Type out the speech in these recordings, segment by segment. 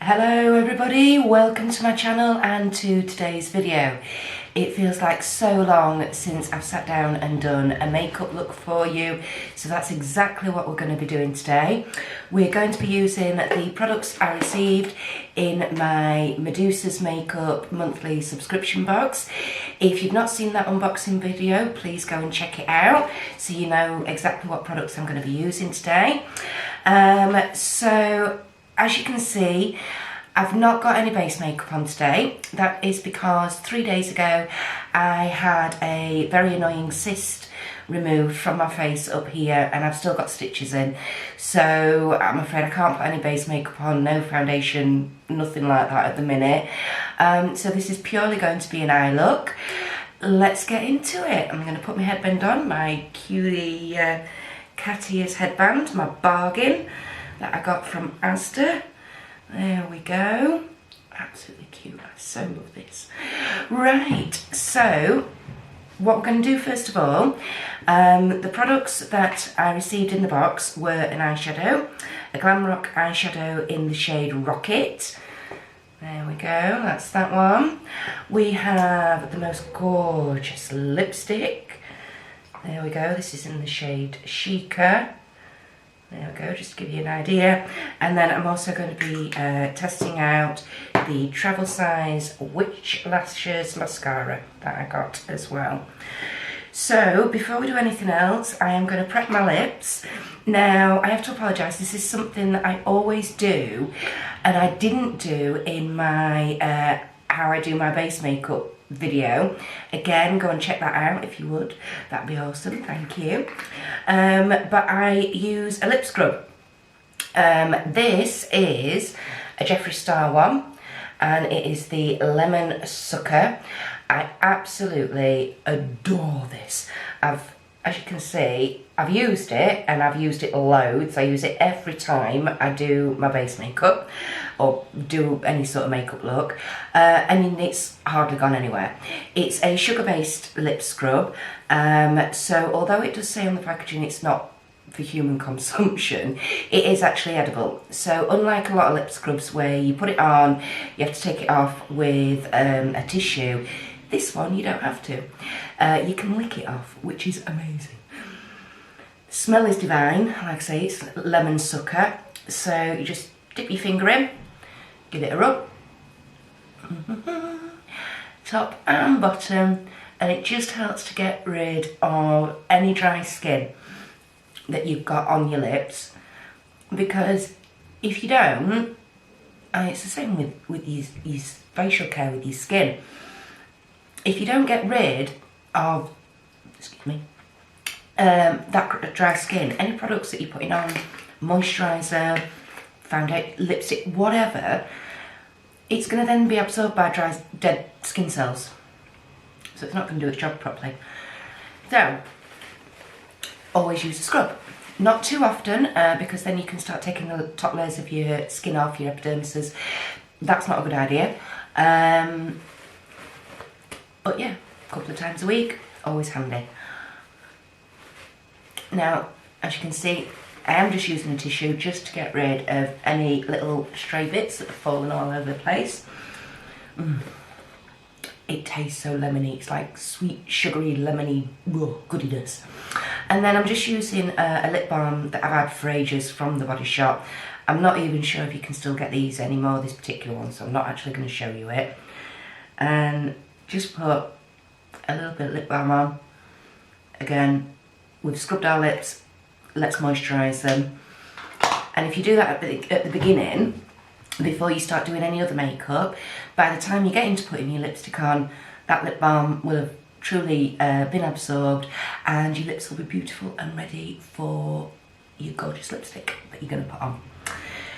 Hello everybody, welcome to my channel and to today's video. It feels like so long since I've sat down and done a makeup look for you, so that's exactly what we're going to be doing today. We're going to be using the products I received in my Medusa's Makeup monthly subscription box. If you've not seen that unboxing video, please go and check it out so you know exactly what products I'm going to be using today. So as you can see, I've not got any base makeup on today. That is because 3 days ago I had a very annoying cyst removed from my face up here and I've still got stitches in. So I'm afraid I can't put any base makeup on, no foundation, nothing like that at the minute. So this is purely going to be an eye look. Let's get into it. I'm going to put my headband on, my cutie cat ears headband, my bargain that I got from Asda. There we go. Absolutely cute. I so love this. Right, so what we're going to do first of all, the products that I received in the box were an eyeshadow, a Glam Rock eyeshadow in the shade Rocket. There we go, that's that one. We have the most gorgeous lipstick. There we go, this is in the shade Chica. There we go, just to give you an idea. And then I'm also going to be testing out the travel size Witch Lashes mascara that I got as well. So before we do anything else, I am going to prep my lips. Now I have to apologise, this is something that I always do and I didn't do in my how I do my base makeup video. Again, go and check that out if you would, that'd be awesome, thank you. But I use a lip scrub. This is a Jeffree Star one and it is the Lemon Sucker. I absolutely adore this. As you can see, I've used it and I've used it loads. I use it every time I do my base makeup or do any sort of makeup look. I mean, it's hardly gone anywhere. It's a sugar-based lip scrub. So although it does say on the packaging it's not for human consumption, it is actually edible. So unlike a lot of lip scrubs where you put it on, you have to take it off with a tissue, this one you don't have to. You can lick it off, which is amazing. The smell is divine, like I say, it's Lemon Sucker. So you just dip your finger in, give it a rub, top and bottom, and it just helps to get rid of any dry skin that you've got on your lips. Because if you don't, and it's the same with your facial care with your skin, if you don't get rid of, excuse me, that dry skin, any products that you're putting on, moisturiser, foundation, lipstick, whatever, it's going to then be absorbed by dry, dead skin cells. So it's not going to do its job properly. So, always use a scrub. Not too often, because then you can start taking the top layers of your skin off, your epidermises. That's not a good idea. But yeah, a couple of times a week, always handy. Now, as you can see, I am just using a tissue just to get rid of any little stray bits that have fallen all over the place. It tastes so lemony, it's like sweet, sugary, lemony goodiness. And then I'm just using a lip balm that I've had for ages from the Body Shop. I'm not even sure if you can still get these anymore, this particular one, so I'm not actually going to show you it. And just put a little bit of lip balm on. Again, we've scrubbed our lips, let's moisturise them. And if you do that at the beginning, before you start doing any other makeup, by the time you get into putting your lipstick on, that lip balm will have truly been absorbed and your lips will be beautiful and ready for your gorgeous lipstick that you're going to put on.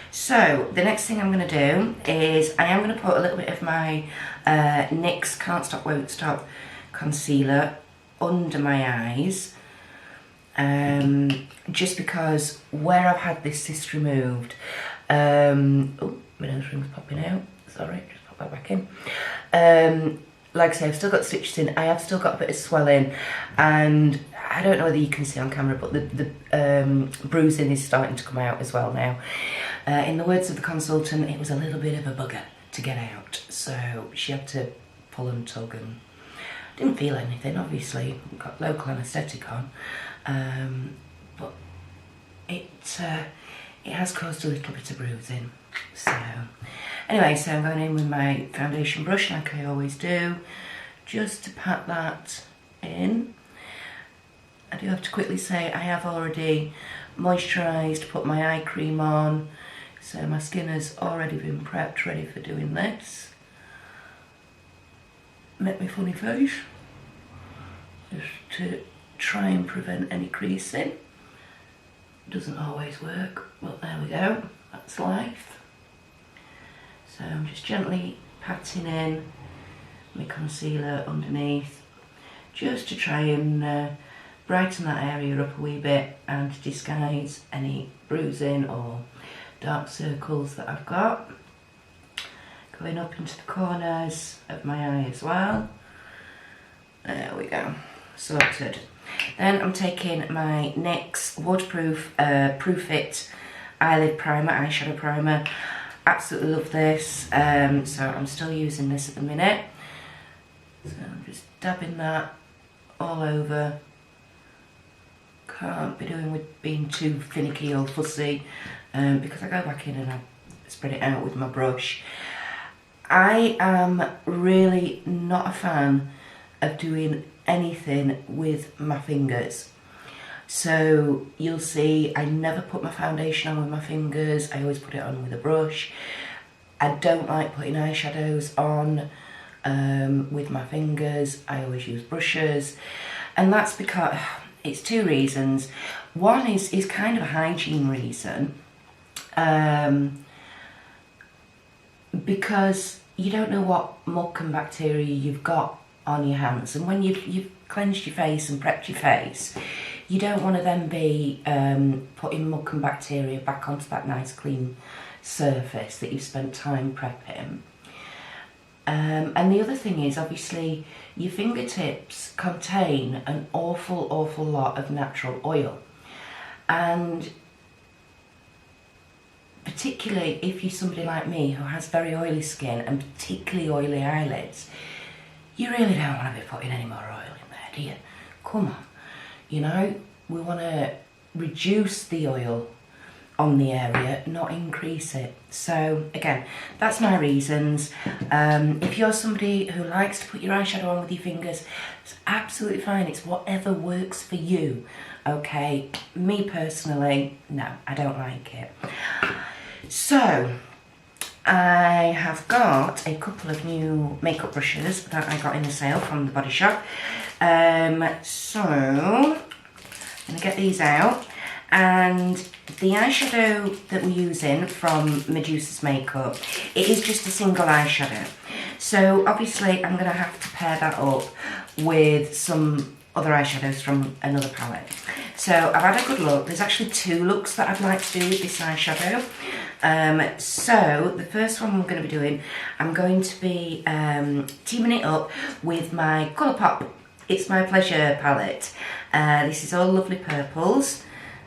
So the next thing I'm going to do is I am going to put a little bit of my NYX Can't Stop Won't Stop concealer under my eyes, just because where I've had this cyst removed, oh, my nose ring's popping out, sorry, just pop that back in. Like I say, I've still got stitches in, I have still got a bit of swelling, and I don't know whether you can see on camera, but the bruising is starting to come out as well now. In the words of the consultant, it was a little bit of a bugger to get out, so she had to pull and tug, and didn't feel anything, obviously, got local anaesthetic on, but it has caused a little bit of bruising. So anyway, so I'm going in with my foundation brush like I always do, just to pat that in. I do have to quickly say I have already moisturised, put my eye cream on, so my skin has already been prepped, ready for doing this. Make me funny face, just to try and prevent any creasing. Doesn't always work, but there we go, that's life. So I'm just gently patting in my concealer underneath, just to try and brighten that area up a wee bit and to disguise any bruising or dark circles that I've got. Going up into the corners of my eye as well. There we go, sorted. Then I'm taking my NYX waterproof Proof It eyelid primer, eyeshadow primer. Absolutely love this, so I'm still using this at the minute. So I'm just dabbing that all over. Can't be doing with being too finicky or fussy, because I go back in and I spread it out with my brush. I am really not a fan of doing anything with my fingers. So you'll see I never put my foundation on with my fingers, I always put it on with a brush. I don't like putting eyeshadows on with my fingers, I always use brushes. And that's because, it's two reasons. One is kind of a hygiene reason, because you don't know what muck and bacteria you've got on your hands, and when you've cleansed your face and prepped your face, you don't want to then be putting muck and bacteria back onto that nice clean surface that you've spent time prepping. And the other thing is, obviously, your fingertips contain an awful lot of natural oil, and particularly if you're somebody like me who has very oily skin and particularly oily eyelids, you really don't want to be putting any more oil in there, do you? Come on, you know, we want to reduce the oil on the area, not increase it. So again, that's my reasons. If you're somebody who likes to put your eyeshadow on with your fingers, it's absolutely fine, it's whatever works for you, okay? Me personally, no, I don't like it. So I have got a couple of new makeup brushes that I got in the sale from the Body Shop. So I'm gonna get these out, and the eyeshadow that we're using from Medusa's makeup, it is just a single eyeshadow. So obviously I'm gonna have to pair that up with some other eyeshadows from another palette. So I've had a good look. There's actually two looks that I'd like to do with this eyeshadow. So the first one I'm going to be doing, I'm going to be teaming it up with my Colourpop It's My Pleasure palette. This is all lovely purples.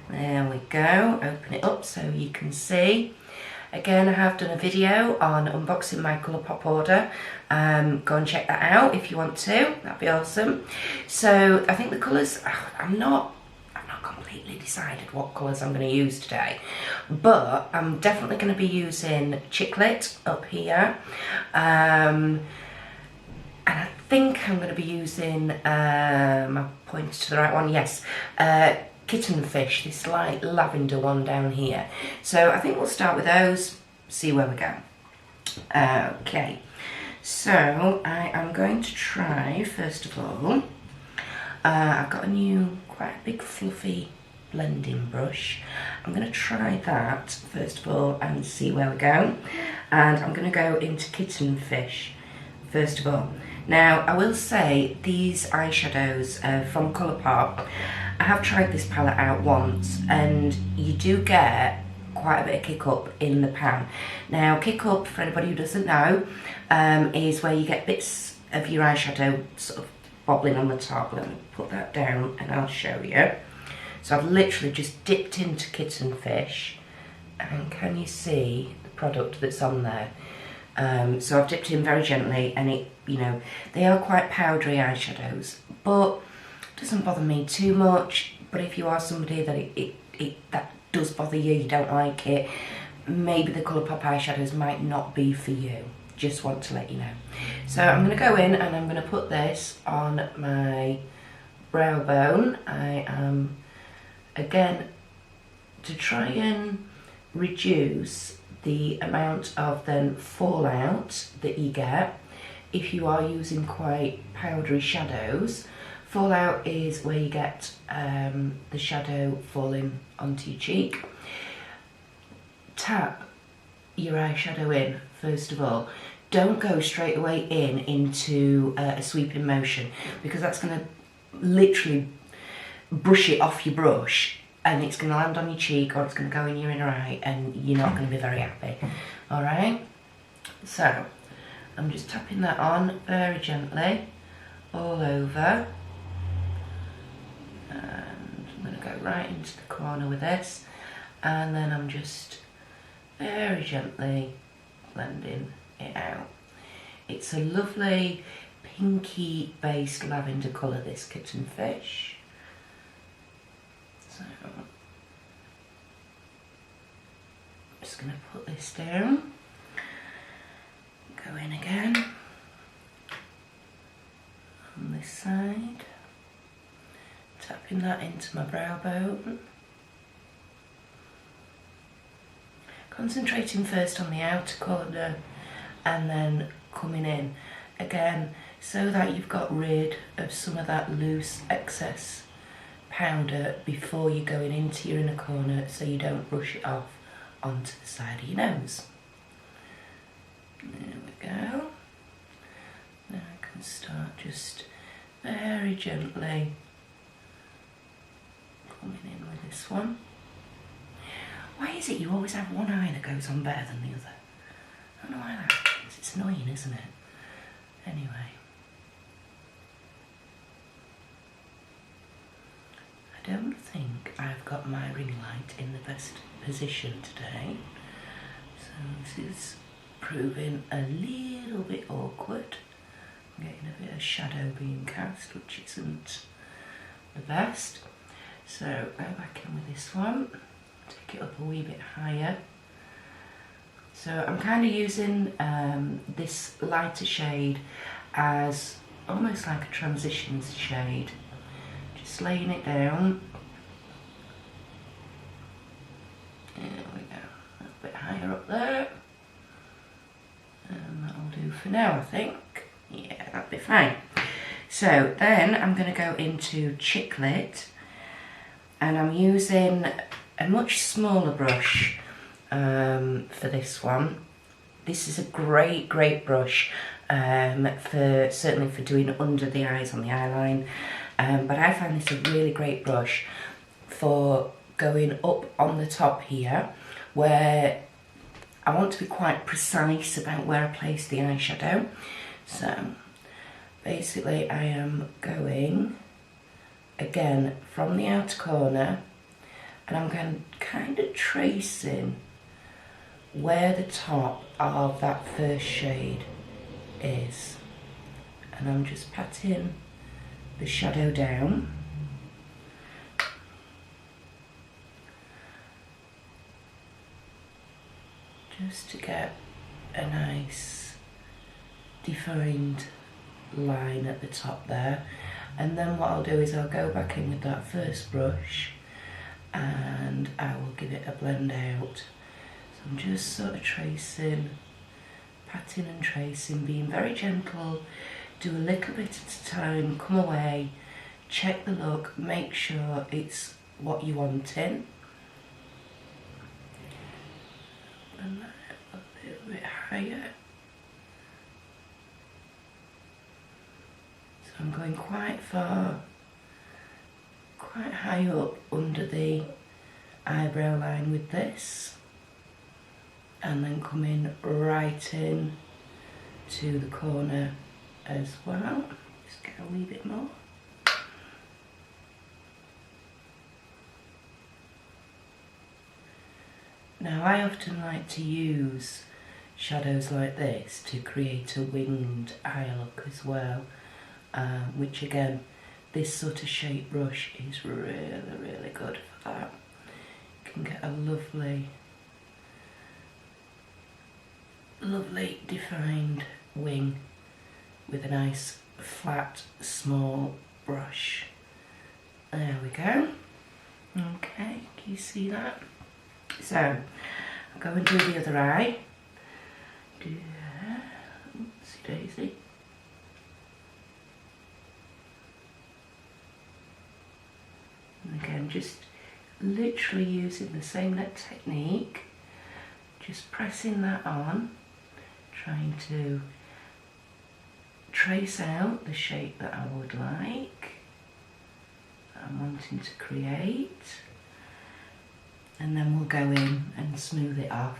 There we go. Open it up so you can see. Again, I have done a video on unboxing my Colourpop order. Go and check that out if you want to. That'd be awesome. So I think the colours, I'm not completely decided what colours I'm going to use today, but I'm definitely going to be using Chicklet up here, and I think I'm going to be using, my pointer to the right one, yes, Kitten Fish, this light lavender one down here. So I think we'll start with those, see where we go. Okay, so I am going to try, first of all, I've got a new, quite a big fluffy blending brush. I'm going to try that first of all and see where we go. And I'm going to go into Kitten Fish first of all. Now I will say these eyeshadows from Colourpop, I have tried this palette out once and you do get quite a bit of kick up in the pan. Now kick up, for anybody who doesn't know, is where you get bits of your eyeshadow sort of bobbling on the top. Let me put that down and I'll show you. So I've literally just dipped into Kitten Fish And can you see the product that's on there? So I've dipped in very gently, and it, you know, they are quite powdery eyeshadows, but it doesn't bother me too much. But if you are somebody that that does bother you, you don't like it, maybe the Colourpop eyeshadows might not be for you. Just want to let you know. So I'm going to go in and I'm going to put this on my brow bone. I am, again, to try and reduce the amount of then fallout that you get if you are using quite powdery shadows. Fallout is where you get the shadow falling onto your cheek. Tap your eyeshadow in first of all. Don't go straight away into a sweeping motion, because that's going to literally brush it off your brush, and it's going to land on your cheek, or it's going to go in your inner eye, and you're not going to be very happy. Alright, so I'm just tapping that on very gently all over, and I'm going to go right into the corner with this, and then I'm just very gently blending it out. It's a lovely pinky based lavender colour, this kitten fish. So I'm just going to put this down, go in again on this side, tapping that into my brow bone, concentrating first on the outer corner and then coming in again, so that you've got rid of some of that loose excess powder before you're going into your inner corner, so you don't brush it off onto the side of your nose. There we go. Now I can start just very gently coming in with this one. Why is it you always have one eye that goes on better than the other? I don't know why that is. It's annoying, isn't it? Anyway. I don't think I've got my ring light in the best position today. So this is proving a little bit awkward. I'm getting a bit of shadow being cast, which isn't the best. So go back in with this one. Take it up a wee bit higher. So I'm kind of using this lighter shade as almost like a transitions shade. Just laying it down. There we go. A bit higher up there. And that'll do for now, I think. Yeah, that'll be fine. So then I'm going to go into Chiclet, and I'm using a much smaller brush for this one. This is a great brush certainly for doing under the eyes on the eyeline, but I find this a really great brush for going up on the top here, where I want to be quite precise about where I place the eyeshadow. So basically I am going again from the outer corner, and I'm going kind of tracing where the top of that first shade is, and I'm just patting the shadow down. Just to get a nice defined line at the top there. And then what I'll do is I'll go back in with that first brush and I will give it a blend out. So I'm just sort of tracing, patting and tracing, being very gentle, do a little bit at a time, come away, check the look, make sure it's what you want in. And a little bit higher. So I'm going quite far, quite high up under the eyebrow line with this, and then coming right in to the corner as well. Just get a wee bit more. Now I often like to use shadows like this to create a winged eye look as well, which again, this sort of shape brush is really good for that. You can get a lovely defined wing with a nice flat small brush. There we go. Okay, can you see that? So I'll go and do the other eye. Oopsie daisy. And again, just literally using the same technique, just pressing that on, trying to trace out the shape that I would like, that I'm wanting to create, and then we'll go in and smooth it off.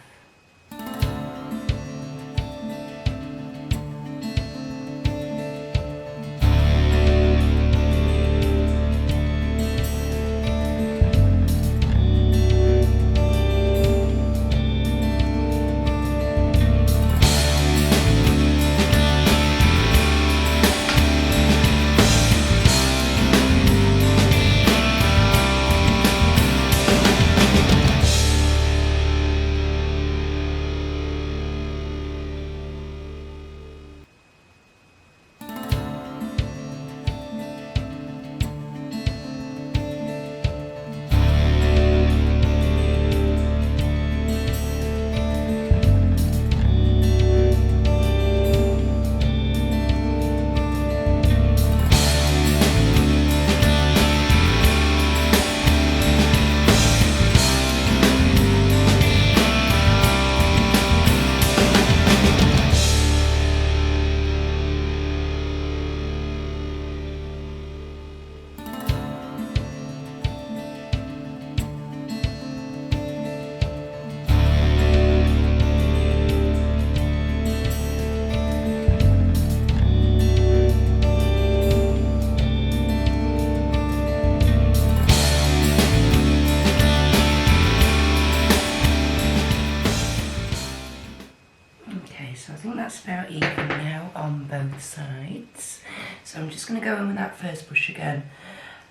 So I think that's about even now on both sides. So I'm just going to go in with that first brush again,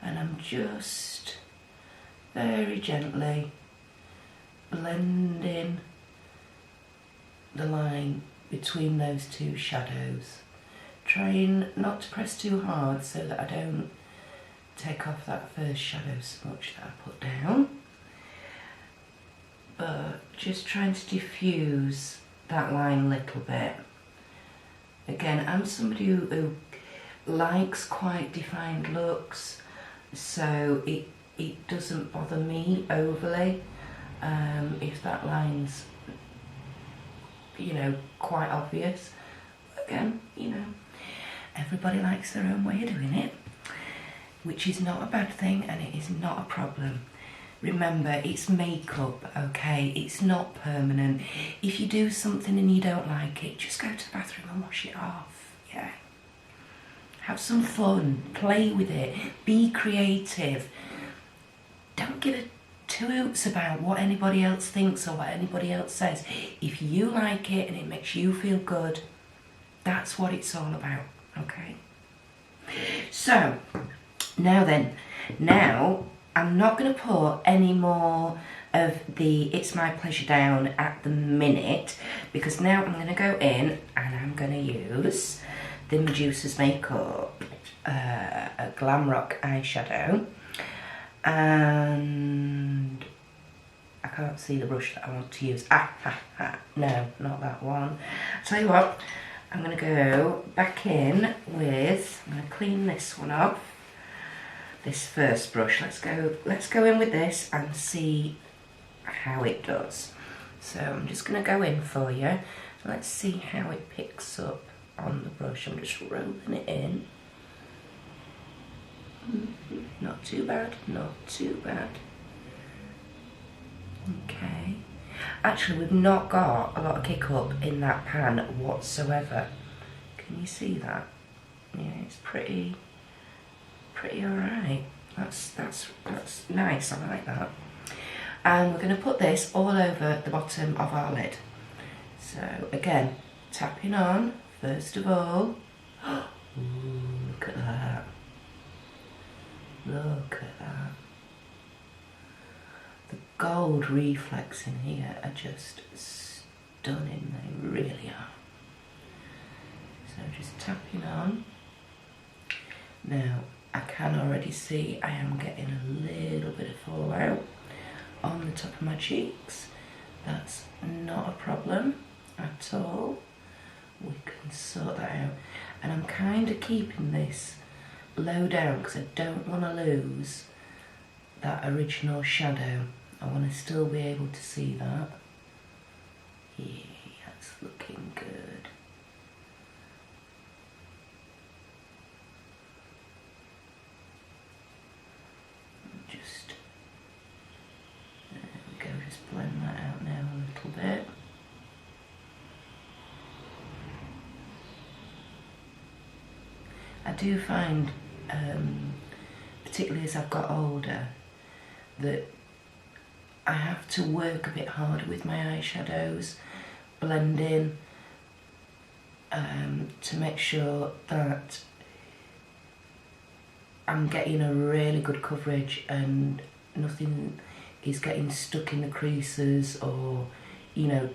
and I'm just very gently blending the line between those two shadows, trying not to press too hard so that I don't take off that first shadow smudge that I put down, but just trying to diffuse that line a little bit. Again, I'm somebody who likes quite defined looks, so it doesn't bother me overly if that line's, you know, quite obvious. Again, you know, everybody likes their own way of doing it, which is not a bad thing and it is not a problem. Remember, it's makeup, okay? It's not permanent. If you do something and you don't like it, just go to the bathroom and wash it off, yeah? Have some fun, play with it, be creative. Don't give a two hoots about what anybody else thinks or what anybody else says. If you like it and it makes you feel good, that's what it's all about, okay? So, now I'm not going to put any more of the It's My Pleasure down at the minute, because now I'm going to go in and I'm going to use the Medusa's Makeup a Glam Rock eyeshadow, and I can't see the brush that I want to use. No, not that one. I'll tell you what, I'm going to go back in with, I'm going to clean this one up. This first brush, let's go in with this and see how it does. So I'm just going to go in for you. Let's see how it picks up on the brush. I'm just rolling it in. Not too bad, not too bad. Okay. Actually, we've not got a lot of kick up in that pan whatsoever. Can you see that? Yeah, it's pretty alright. That's nice, I like that. And we're going to put this all over the bottom of our lid. So again, tapping on first of all. Ooh, look at that. Look at that. The gold reflex in here are just stunning, they really are. So just tapping on. Now I can already see I am getting a little bit of fallout on the top of my cheeks. That's not a problem at all. We can sort that out. And I'm kind of keeping this low down because I don't want to lose that original shadow. I want to still be able to see that. Yeah, that's looking good. Just, there we go, just blend that out now a little bit. I do find, particularly as I've got older, that I have to work a bit harder with my eyeshadows, blending, to make sure that I'm getting a really good coverage and nothing is getting stuck in the creases, or, you know,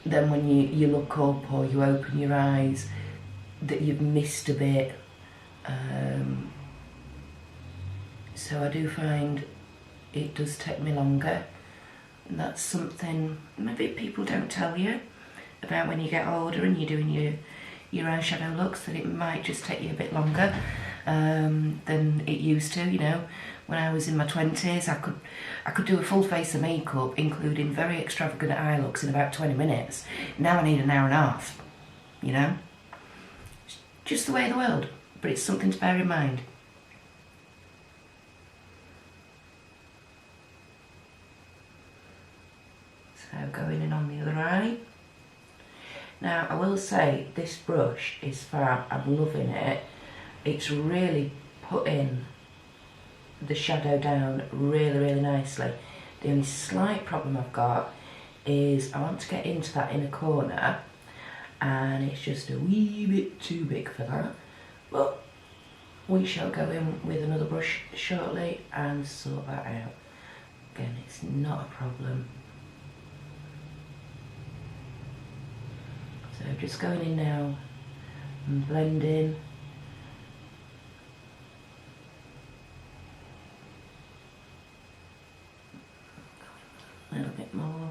then when you look up or you open your eyes, that you've missed a bit. So I do find it does take me longer, and that's something maybe people don't tell you about when you get older and you're doing your eyeshadow looks, that it might just take you a bit longer than it used to. You know, when I was in my 20s, I could do a full face of makeup, including very extravagant eye looks, in about 20 minutes. Now I need an hour and a half, you know. It's just the way of the world, but it's something to bear in mind. So going in on the other eye. Now I will say this brush is fab, I'm loving it. It's really putting the shadow down really nicely. The only slight problem I've got is I want to get into that inner corner, and it's just a wee bit too big for that. But we shall go in with another brush shortly and sort that out. Again, it's not a problem. So just going in now and blending. A little bit more.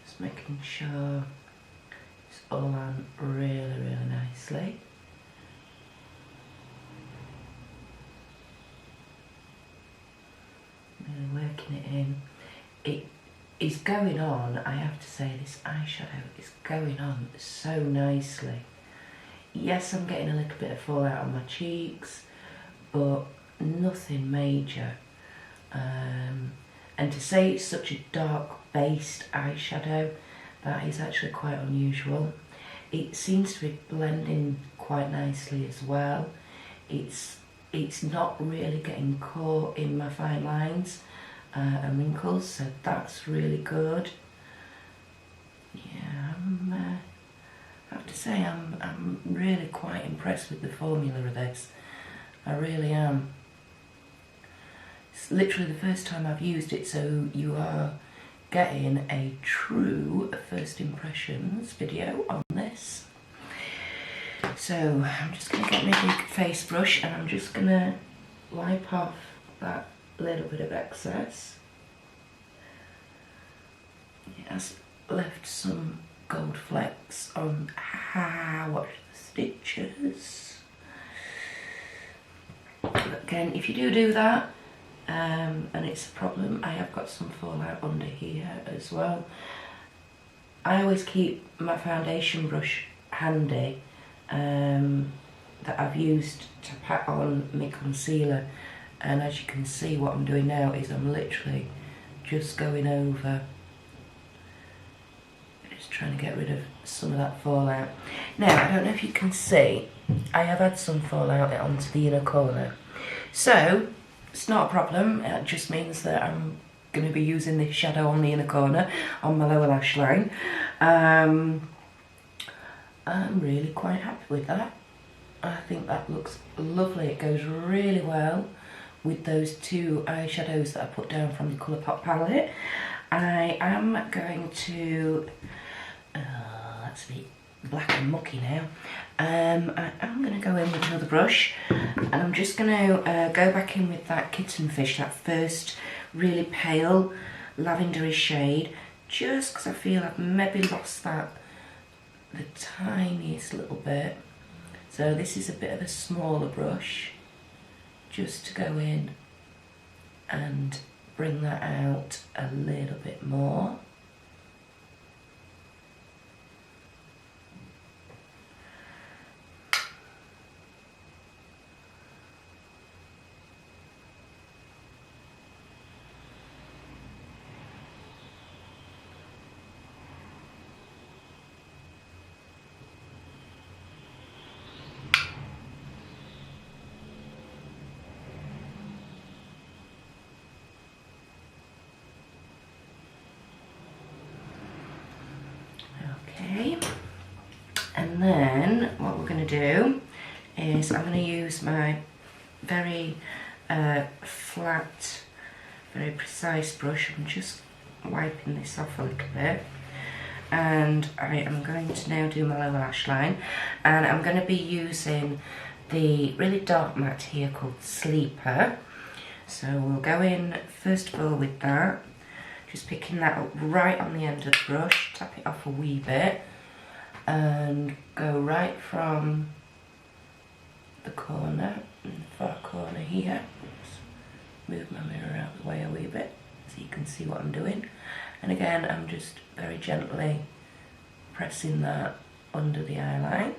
Just making sure it's all on really nicely. Really working it in. It is going on, I have to say, this eyeshadow is going on so nicely. Yes, I'm getting a little bit of fallout on my cheeks, but nothing major. And to say it's such a dark based eyeshadow, that is actually quite unusual. It seems to be blending quite nicely as well. It's not really getting caught in my fine lines and wrinkles, so that's really good. Yeah, I have to say I'm really quite impressed with the formula of this. I really am. It's literally the first time I've used it, so you are getting a true first impressions video on this. So I'm just going to get my big face brush and I'm just going to wipe off that little bit of excess. It has left some gold flecks on watch the stitches. But again, if you do that, and it's a problem, I have got some fallout under here as well. I always keep my foundation brush handy that I've used to pat on my concealer, and as you can see, what I'm doing now is I'm literally just going over, just trying to get rid of some of that fallout. Now, I don't know if you can see, I have had some fallout onto the inner corner. So it's not a problem. It just means that I'm going to be using this shadow on the inner corner on my lower lash line. I'm really quite happy with that. I think that looks lovely. It goes really well with those two eyeshadows that I put down from the Colourpop palette. I am going to, that's a bit black and mucky now. I am going to go in with another brush, and I'm just going to go back in with that Kitten Fish, that first really pale lavendery shade, just because I feel I've maybe lost that the tiniest little bit. So this is a bit of a smaller brush, just to go in and bring that out a little bit more. Okay, and then what we're going to do is I'm going to use my very flat, very precise brush. I'm just wiping this off a little bit, and I am going to now do my lower lash line, and I'm going to be using the really dark matte here called Sleeper. So we'll go in first of all with that. Just picking that up right on the end of the brush, tap it off a wee bit, and go right from the corner, in the far corner here. Oops. Move my mirror out of the way a wee bit so you can see what I'm doing. And again, I'm just very gently pressing that under the eye line.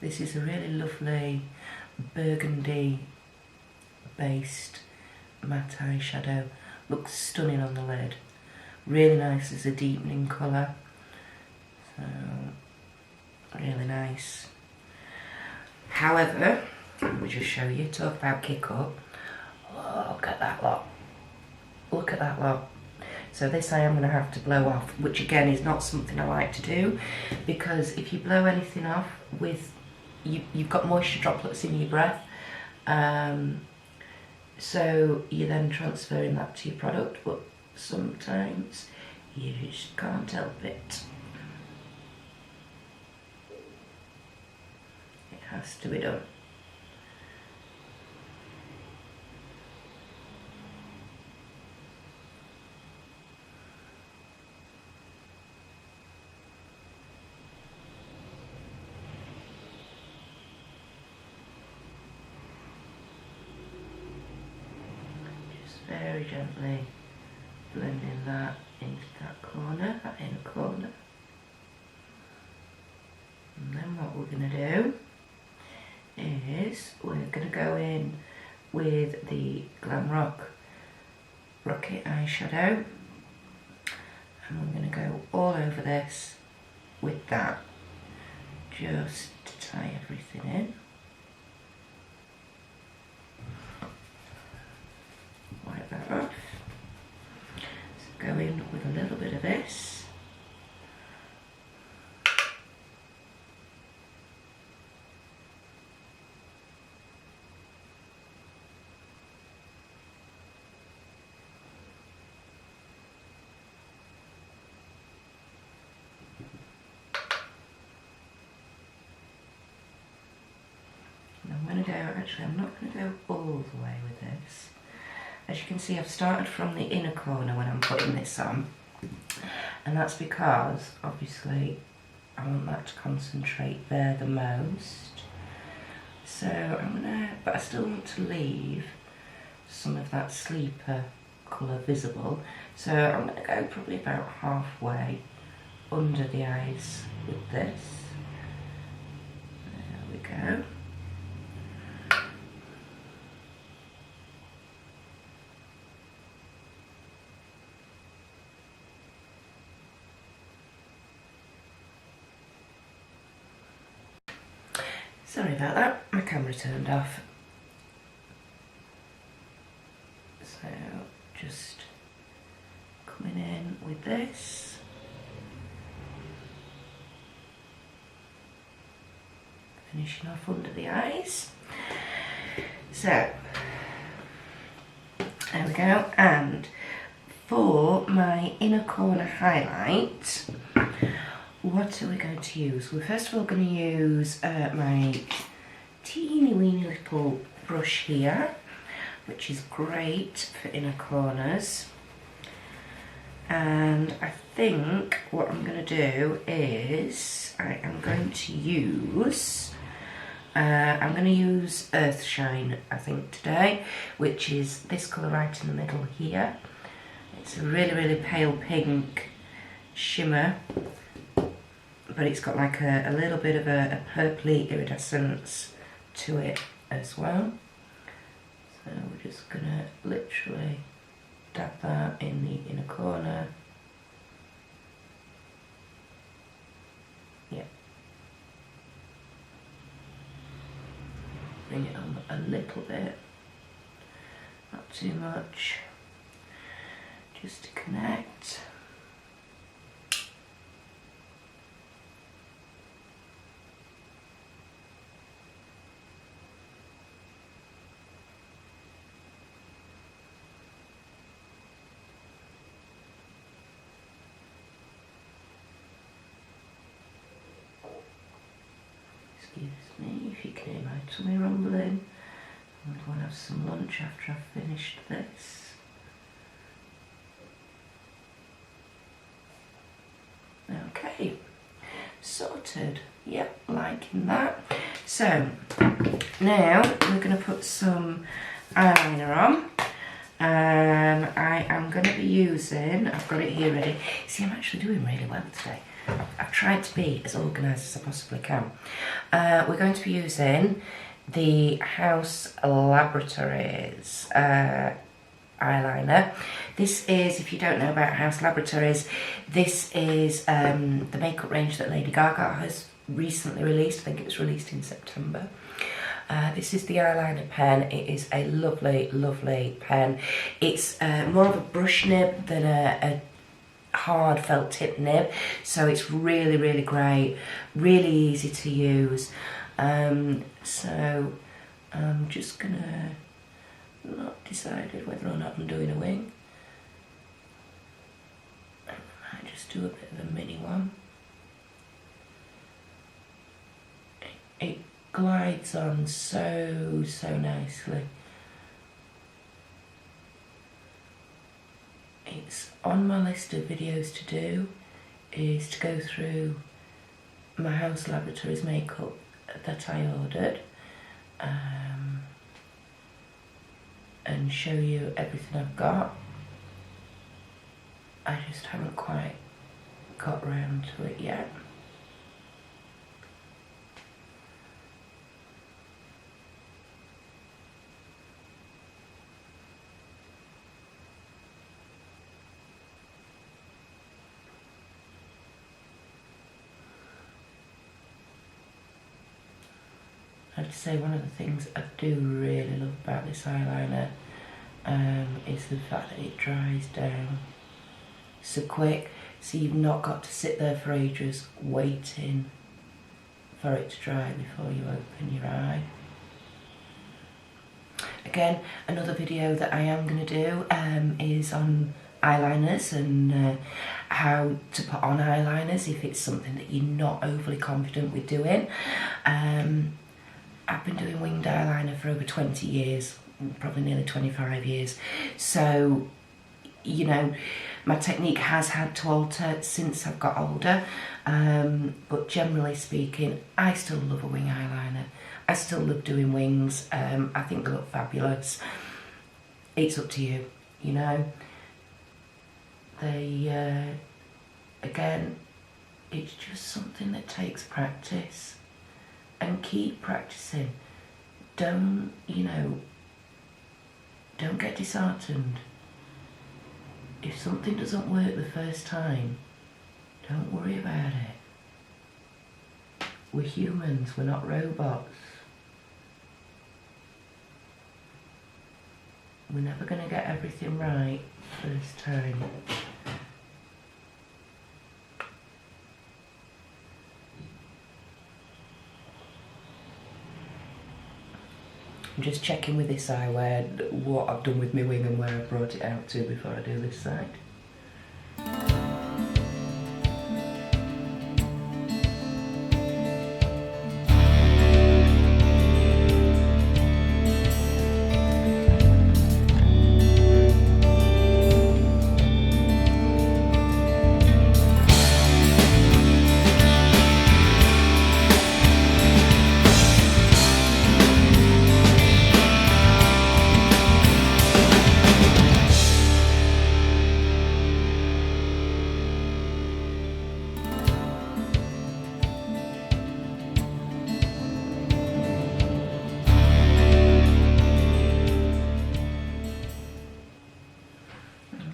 This is a really lovely burgundy based matte eyeshadow. Looks stunning on the lid. Really nice as a deepening colour. So, really nice. However, let me just show you, talk about kick up. Look at that lot. Look at that lot. So this I am going to have to blow off, which again is not something I like to do, because if you blow anything off with you've got moisture droplets in your breath, so you're then transferring that to your product, but sometimes you just can't help it. It has to be done. Very gently blending that into that corner, that inner corner. And then what we're going to do is we're going to go in with the Glam Rock Rocket eyeshadow, and we're going to go all over this with that, just to tie everything in. Wipe that off. So go in with a little bit of this. And I'm going to go, actually I'm not going to go all the way with this. As you can see, I've started from the inner corner when I'm putting this on, and that's because obviously I want that to concentrate there the most. So I'm gonna, but I still want to leave some of that Sleeper colour visible, so I'm gonna go probably about halfway under the eyes with this. There we go. Sorry about that, my camera turned off. So just coming in with this. Finishing off under the eyes. So, there we go. And for my inner corner highlight, what are we going to use? We're first of all going to use my teeny weeny little brush here, which is great for inner corners. And I think what I'm going to do is I am going to use Earth Shine, I think, today, which is this colour right in the middle here. It's a really, really pale pink shimmer, but it's got like a little bit of a purpley iridescence to it as well. So we're just going to literally dab that in the inner corner. Yeah. Bring it on a little bit, not too much, just to connect. Excuse me if you can hear my tummy rumbling. I'm going to have some lunch after I've finished this. Okay, sorted. Yep, liking that. So now we're going to put some eyeliner on. I am going to be using, I've got it here ready. See, I'm actually doing really well today. I've tried to be as organised as I possibly can. We're going to be using the House Laboratories eyeliner. This is, if you don't know about House Laboratories, this is the makeup range that Lady Gaga has recently released. I think it was released in September. This is the eyeliner pen. It is a lovely, lovely pen. It's more of a brush nib than a hard felt tip nib, so it's really, really great, really easy to use. So I'm just gonna, not decided whether or not I'm doing a wing. I might just do a bit of a mini one. It glides on so nicely. It's on my list of videos to do, is to go through my House Laboratories makeup that I ordered and show you everything I've got. I just haven't quite got round to it yet. I'd say one of the things I do really love about this eyeliner is the fact that it dries down so quick, so you've not got to sit there for ages waiting for it to dry before you open your eye. Again, another video that I am going to do is on eyeliners and how to put on eyeliners if it's something that you're not overly confident with doing. I've been doing winged eyeliner for over 20 years, probably nearly 25 years. So, you know, my technique has had to alter since I've got older. But generally speaking, I still love a wing eyeliner. I still love doing wings. I think they look fabulous. It's up to you, you know. They, again, it's just something that takes practice. And keep practicing. Don't, you know, don't get disheartened. If something doesn't work the first time, don't worry about it. We're humans, we're not robots. We're never going to get everything right first time. I'm just checking with this eye what I've done with my wing and where I've brought it out to before I do this side.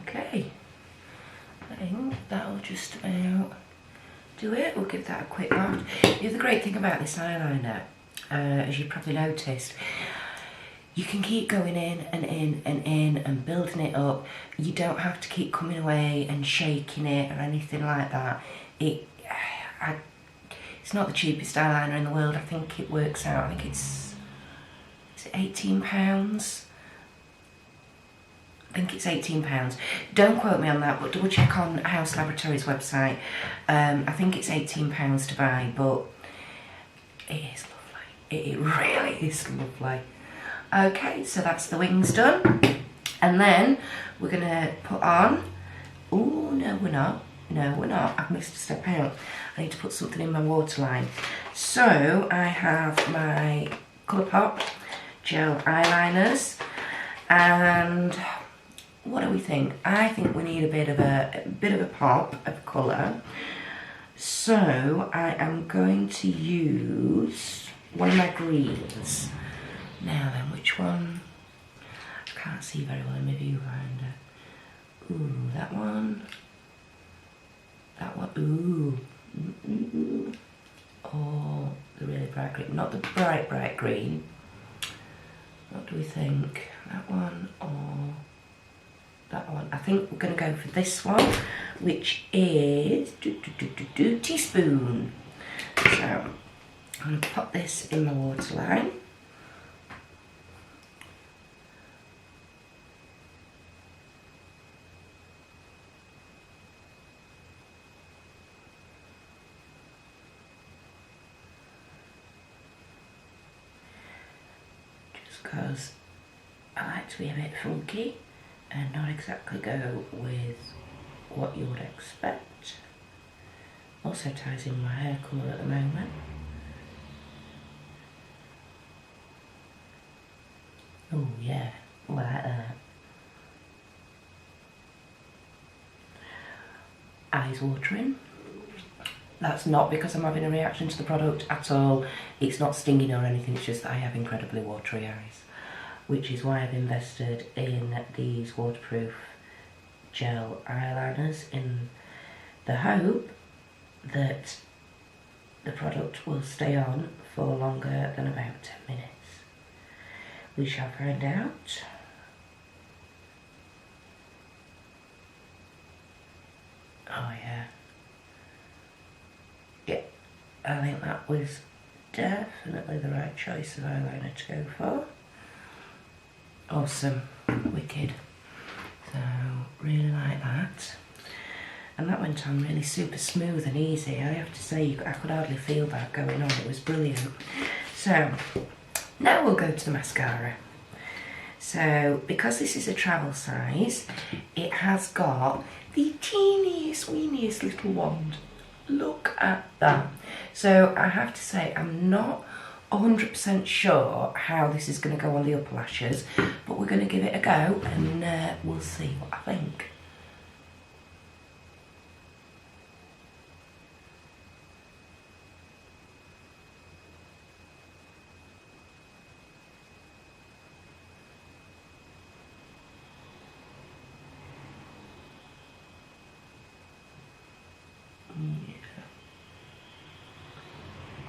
Okay, I think that'll just about do it. We'll give that a quick wash. The other great thing about this eyeliner, as you probably noticed, you can keep going in and in and in and building it up. You don't have to keep coming away and shaking it or anything like that. It's not the cheapest eyeliner in the world. I think it works out, I think is it £18? I think it's £18. Don't quote me on that, but double check on House Laboratories website. I think it's £18 to buy, but it is lovely. It really is lovely. Okay, so that's the wings done. And then we're gonna put on, oh no we're not. No we're not, I've missed a step out. I need to put something in my waterline. So I have my Colourpop gel eyeliners, and what do we think? I think we need a bit of a pop of colour. So I am going to use one of my greens. Now then, which one? I can't see very well in my viewfinder. Ooh, that one. That one. Ooh. Oh, the really bright green. Not the bright green. What do we think? That one or that one? I think we're going to go for this one, which is teaspoon. So I'm going to pop this in my waterline. Because I like to be a bit funky and not exactly go with what you would expect. Also ties in my hair colour at the moment. Oh yeah, I like that. Eyes watering. That's not because I'm having a reaction to the product at all. It's not stinging or anything, it's just that I have incredibly watery eyes, which is why I've invested in these waterproof gel eyeliners in the hope that the product will stay on for longer than about 10 minutes. We shall find out. Oh yeah. Yeah, I think that was definitely the right choice of eyeliner to go for. Awesome, wicked. So, really like that. And that went on really super smooth and easy. I have to say, I could hardly feel that going on. It was brilliant. So, now we'll go to the mascara. So, because this is a travel size, it has got the teeniest, weeniest little wand. Look at that. So I have to say, I'm not 100% sure how this is going to go on the upper lashes, but we're going to give it a go and we'll see what I think.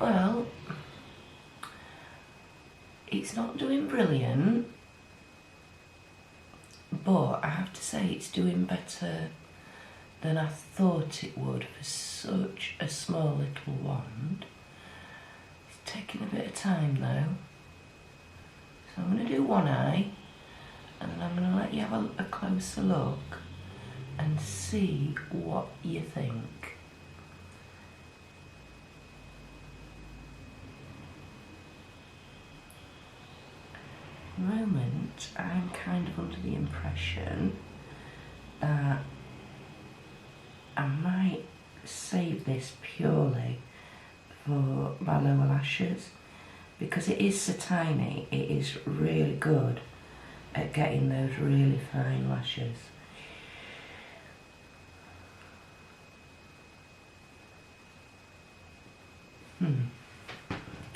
Well, it's not doing brilliant, but I have to say it's doing better than I thought it would for such a small little wand. It's taking a bit of time though. So I'm going to do one eye, and then I'm going to let you have a closer look and see what you think. At the moment, I'm kind of under the impression that I might save this purely for my lower lashes, because it is so tiny. It is really good at getting those really fine lashes.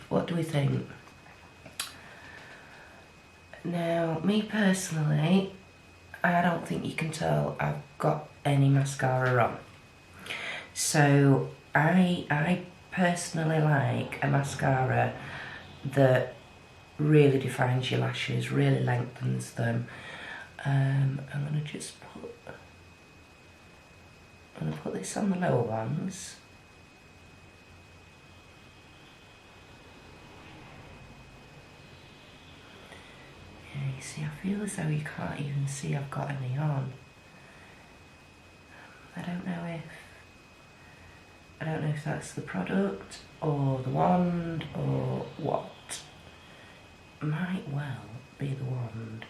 What do we think? Now, me personally, I don't think you can tell I've got any mascara on. So I personally like a mascara that really defines your lashes, really lengthens them. I'm going to just put this on the lower ones. Yeah, you see, I feel as though you can't even see I've got any on. I don't know if that's the product or the wand or what. Might well be the wand.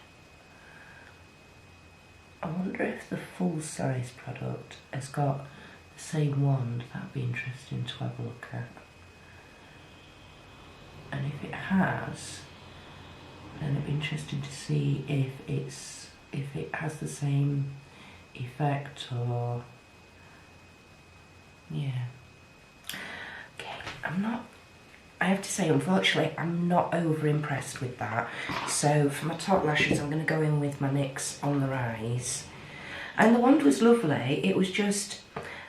I wonder if the full size product has got the same wand. That'd be interesting to have a look at. And if it has, then it'd be interesting to see if it has the same effect or yeah. Okay, I have to say, unfortunately, I'm not over impressed with that. So for my top lashes, I'm going to go in with my NYX on the Rise. And the wand was lovely. It was just,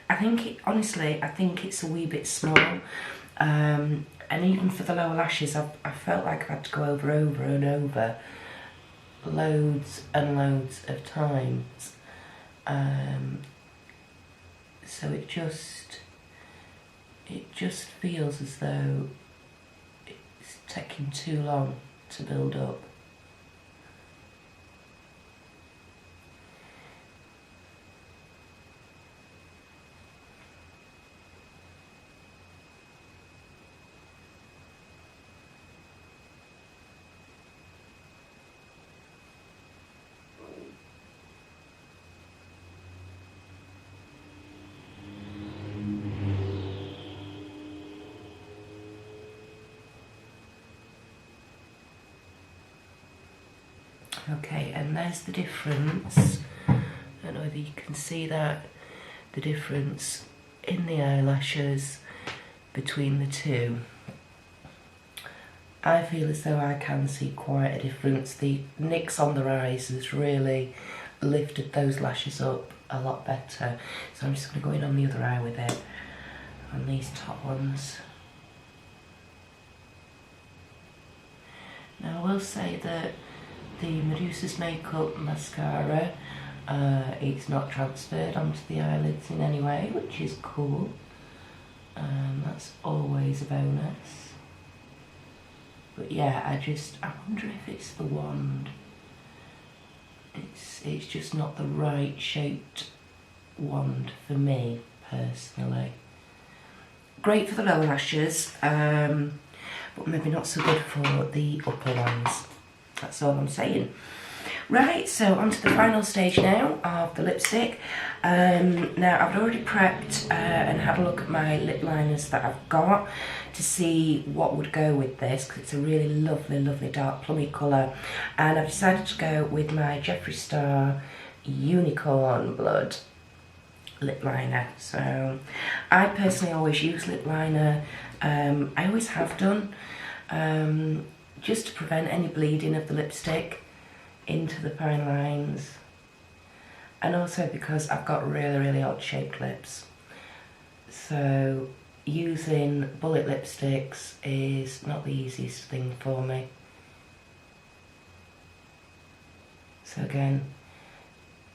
honestly, I think it's a wee bit small. And even for the lower lashes, I felt like I had to go over and over loads and loads of times. So it just feels as though it's taking too long to build up. Okay, and there's the difference. I don't know whether you can see that, the difference in the eyelashes between the two. I feel as though I can see quite a difference. The NYX on the Rise has really lifted those lashes up a lot better. So I'm just going to go in on the other eye with it, on these top ones. Now I will say that the Medusa's Makeup Mascara, it's not transferred onto the eyelids in any way, which is cool. That's always a bonus. But yeah, I wonder if it's the wand. It's just not the right shaped wand for me, personally. Great for the lower lashes, but maybe not so good for the upper ones. That's all I'm saying. Right, so on to the final stage now of the lipstick. Now I've already prepped and had a look at my lip liners that I've got to see what would go with this, because it's a really lovely, lovely dark plummy colour. And I've decided to go with my Jeffree Star Unicorn Blood lip liner. So I personally always use lip liner. I always have done. Just to prevent any bleeding of the lipstick into the fine lines, and also because I've got really, really odd shaped lips. So using bullet lipsticks is not the easiest thing for me. So again,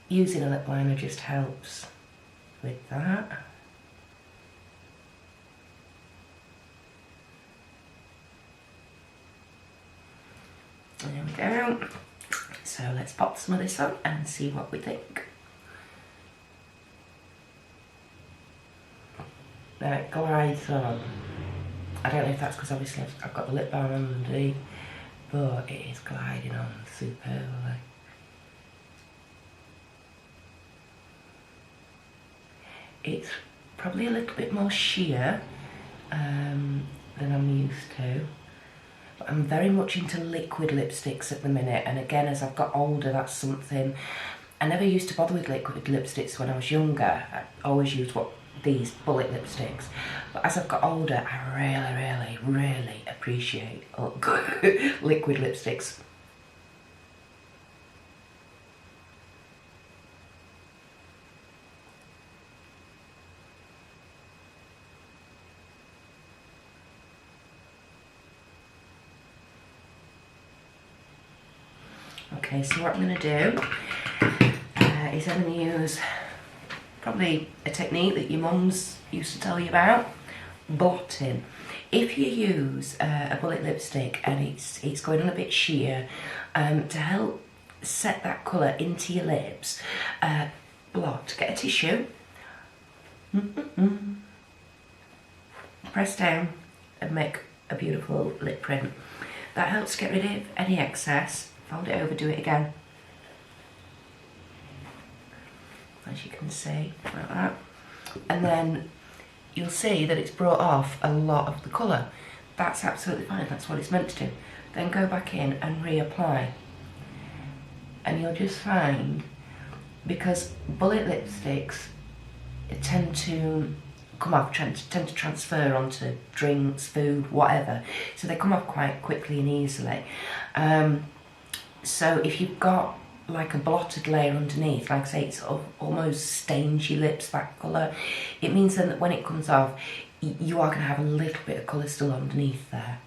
using a lip liner just helps with that. There we go. So let's pop some of this on and see what we think. Now it glides on. I don't know if that's because obviously I've got the lip balm underneath, but it is gliding on superbly. It's probably a little bit more sheer than I'm used to. But I'm very much into liquid lipsticks at the minute, and again, as I've got older, that's something. I never used to bother with liquid lipsticks when I was younger. I always used these bullet lipsticks. But as I've got older, I really appreciate liquid lipsticks. Okay, so what I'm going to do is I'm going to use probably a technique that your mums used to tell you about, blotting. If you use a bullet lipstick and it's going on a bit sheer, to help set that colour into your lips, blot. Get a tissue, press down and make a beautiful lip print. That helps get rid of any excess. Fold it over, do it again. As you can see, like that. And then you'll see that it's brought off a lot of the colour. That's absolutely fine, that's what it's meant to do. Then go back in and reapply. And you'll just find, because bullet lipsticks tend to come off, tend to transfer onto drinks, food, whatever. So they come off quite quickly and easily. So if you've got like a blotted layer underneath, like I say, it sort of almost stains your lips that colour, it means then that when it comes off, you are going to have a little bit of colour still underneath there.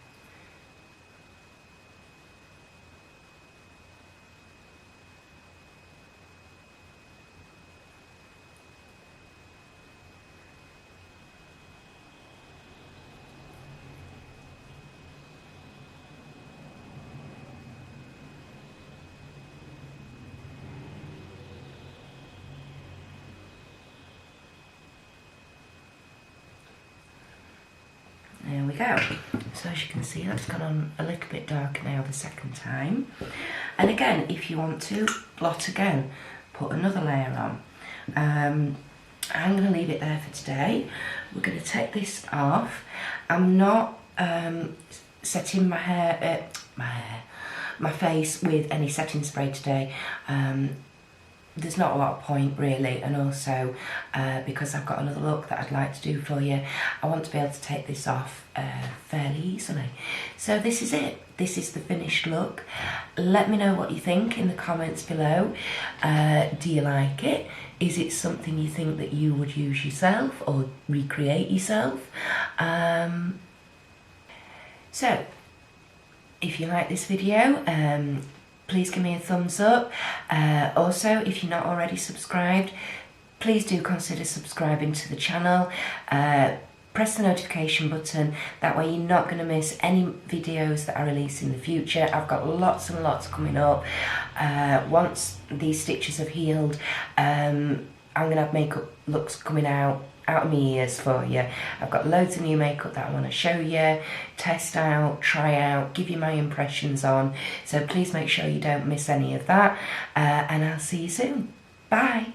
There we go. So as you can see, that's gone on a little bit darker now the second time. And again, if you want to blot again, put another layer on. I'm going to leave it there for today. We're going to take this off. I'm not setting my face with any setting spray today. There's not a lot of point really, and also because I've got another look that I'd like to do for you, I want to be able to take this off fairly easily. So this is it. This is the finished look. Let me know what you think in the comments below. Do you like it? Is it something you think that you would use yourself or recreate yourself? So if you like this video, please give me a thumbs up. Also, if you're not already subscribed, please do consider subscribing to the channel. Press the notification button, that way you're not going to miss any videos that I release in the future. I've got lots and lots coming up. Once these stitches have healed, I'm going to have makeup looks coming out of my ears for you. I've got loads of new makeup that I want to show you, test out, try out, give you my impressions on. So please make sure you don't miss any of that. And I'll see you soon. Bye.